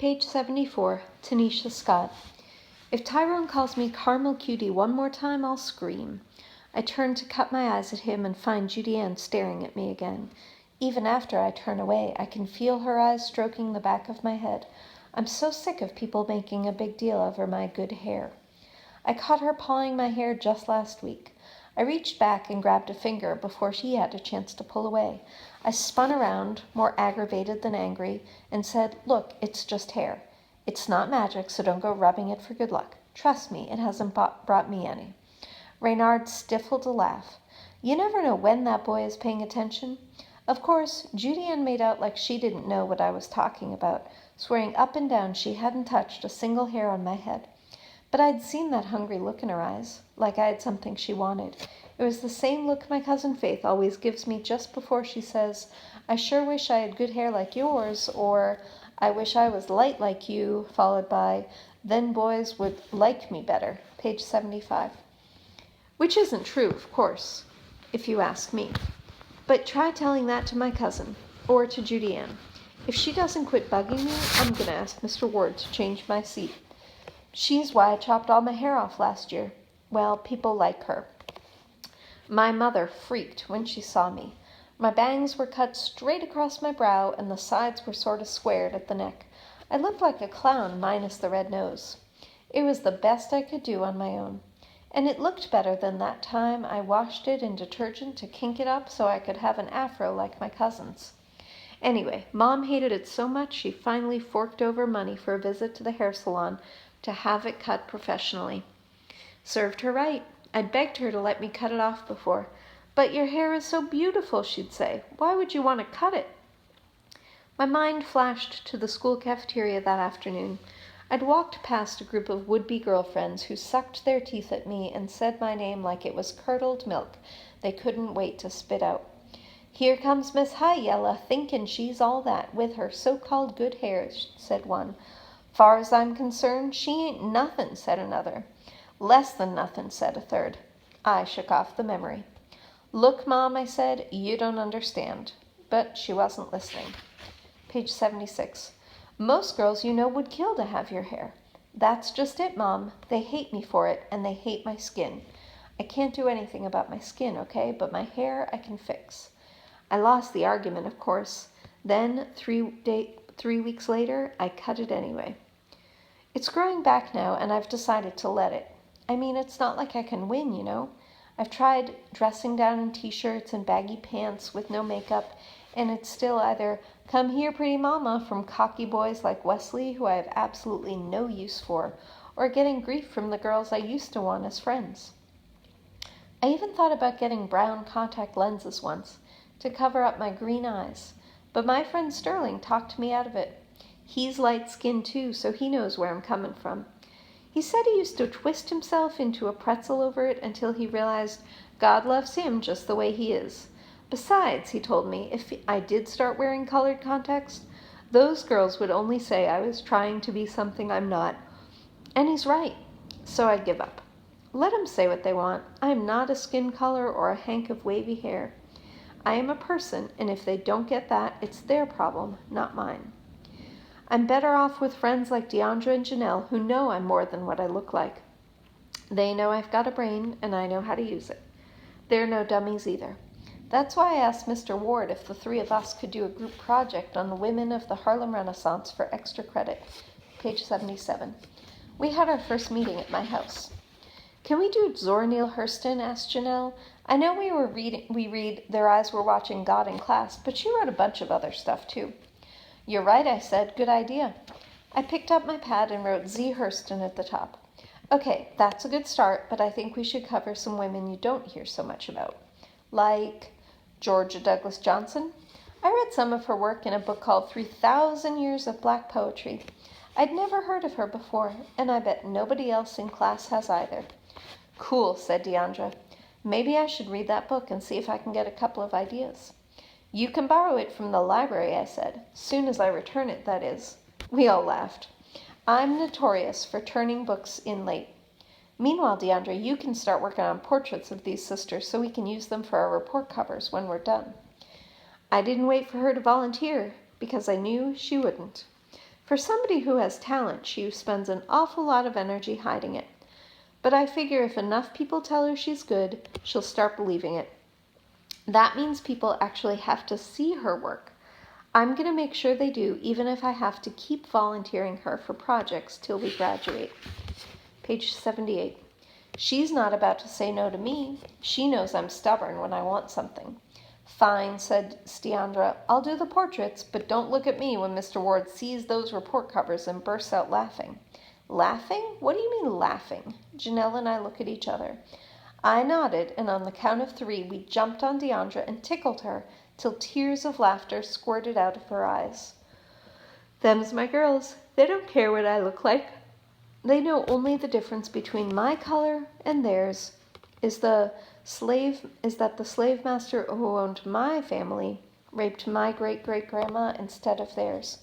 Page 74, Tanisha Scott. If Tyrone calls me Carmel Cutie one more time, I'll scream. I turn to cut my eyes at him and find Judy Ann staring at me again. Even after I turn away, I can feel her eyes stroking the back of my head. I'm so sick of people making a big deal over my good hair. I caught her pawing my hair just last week. I reached back and grabbed a finger before she had a chance to pull away. I spun around, more aggravated than angry, and said, "Look, it's just hair. It's not magic, so don't go rubbing it for good luck. Trust me, it hasn't brought me any." Reynard stifled a laugh. You never know when that boy is paying attention. Of course, Judy Ann made out like she didn't know what I was talking about, swearing up and down she hadn't touched a single hair on my head. But I'd seen that hungry look in her eyes, like I had something she wanted. It was the same look my cousin Faith always gives me just before she says, "I sure wish I had good hair like yours," or "I wish I was light like you," followed by, "Then boys would like me better." Page 75. Which isn't true, of course, if you ask me. But try telling that to my cousin, or to Judy Ann. If she doesn't quit bugging me, I'm going to ask Mr. Ward to change my seat. She's why I chopped all my hair off last year. Well, people like her. My mother freaked when she saw me. My bangs were cut straight across my brow, and the sides were sort of squared at the neck. I looked like a clown minus the red nose. It was the best I could do on my own. And it looked better than that time I washed it in detergent to kink it up so I could have an afro like my cousins. Anyway, Mom hated it so much she finally forked over money for a visit to the hair salon to have it cut professionally. Served her right. I'd begged her to let me cut it off before. "But your hair is so beautiful," she'd say. "Why would you want to cut it?" My mind flashed to the school cafeteria that afternoon. I'd walked past a group of would-be girlfriends who sucked their teeth at me and said my name like it was curdled milk they couldn't wait to spit out. "Here comes Miss Highella, thinkin' she's all that, with her so-called good hair," said one. "Far as I'm concerned, she ain't nothin'," said another. "Less than nothin'," said a third. I shook off the memory. "Look, Mom," I said, "you don't understand." But she wasn't listening. Page 76. "Most girls you know would kill to have your hair." "That's just it, Mom. They hate me for it, and they hate my skin. I can't do anything about my skin, okay? But my hair I can fix." I lost the argument, of course. Then, 3 weeks later, I cut it anyway. It's growing back now, and I've decided to let it. I mean, it's not like I can win, you know. I've tried dressing down in t-shirts and baggy pants with no makeup, and it's still either "Come here, pretty mama," from cocky boys like Wesley, who I have absolutely no use for, or getting grief from the girls I used to want as friends. I even thought about getting brown contact lenses once, to cover up my green eyes, but my friend Sterling talked me out of it. He's light-skinned too, so he knows where I'm coming from. He said he used to twist himself into a pretzel over it until he realized God loves him just the way he is. Besides, he told me, if I did start wearing colored contacts, those girls would only say I was trying to be something I'm not. And he's right, so I give up. Let them say what they want. I am not a skin color or a hank of wavy hair. I am a person, and if they don't get that, it's their problem, not mine. I'm better off with friends like Deandra and Janelle, who know I'm more than what I look like. They know I've got a brain, and I know how to use it. They're no dummies either. That's why I asked Mr. Ward if the three of us could do a group project on the women of the Harlem Renaissance for extra credit. Page 77. We had our first meeting at my house. "Can we do Zora Neale Hurston?" asked Janelle. "I know we read Their Eyes Were Watching God in class, but she wrote a bunch of other stuff too." "You're right," I said. "Good idea." I picked up my pad and wrote Z. Hurston at the top. "Okay, that's a good start, but I think we should cover some women you don't hear so much about." "Like Georgia Douglas Johnson?" I read some of her work in a book called 3,000 Years of Black Poetry. I'd never heard of her before, and I bet nobody else in class has either. "Cool," said Deandra. "Maybe I should read that book and see if I can get a couple of ideas." "You can borrow it from the library," I said. "Soon as I return it, that is." We all laughed. I'm notorious for turning books in late. Meanwhile, Deandra, you can start working on portraits of these sisters so we can use them for our report covers when we're done. I didn't wait for her to volunteer because I knew she wouldn't. For somebody who has talent, she spends an awful lot of energy hiding it. But I figure if enough people tell her she's good, she'll start believing it. That means people actually have to see her work. I'm going to make sure they do, even if I have to keep volunteering her for projects till we graduate. Page 78. She's not about to say no to me. She knows I'm stubborn when I want something. Fine, said Stiandra. I'll do the portraits, but don't look at me when Mr. Ward sees those report covers and bursts out laughing. Laughing? What do you mean laughing? Janelle and I look at each other. I nodded, and on the count of 3, we jumped on Deandra and tickled her till tears of laughter squirted out of her eyes. Them's my girls. They don't care what I look like. They know only the difference between my color and theirs is that the slave master who owned my family raped my great-great-grandma instead of theirs.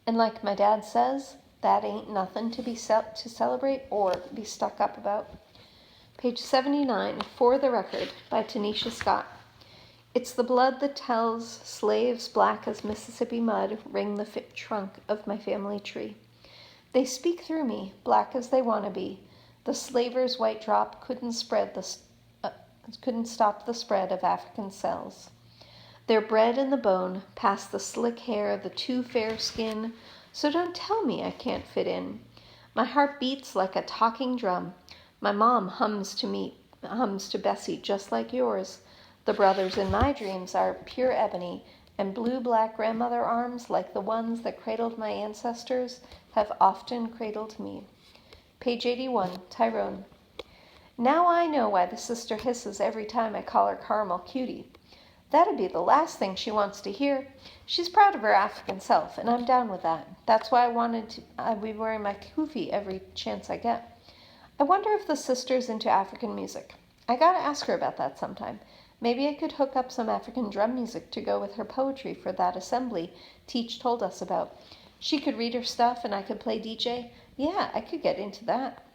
And like my dad says, that ain't nothing to celebrate or be stuck up about. Page 79, For the Record, by Tanisha Scott. It's the blood that tells slaves black as Mississippi mud ring the trunk of my family tree. They speak through me, black as they want to be. The slaver's white drop couldn't stop the spread of African cells. They're bred in the bone, past the slick hair, the too fair skin, so don't tell me I can't fit in. My heart beats like a talking drum. My mom hums to Bessie just like yours. The brothers in my dreams are pure ebony, and blue-black grandmother arms like the ones that cradled my ancestors have often cradled me. Page 81, Tyrone. Now I know why the sister hisses every time I call her Carmel Cutie. That'd be the last thing she wants to hear. She's proud of her African self, and I'm down with that. That's why I'd be wearing my kufi every chance I get. I wonder if the sister's into African music. I gotta ask her about that sometime. Maybe I could hook up some African drum music to go with her poetry for that assembly Teach told us about. She could read her stuff and I could play DJ. Yeah, I could get into that.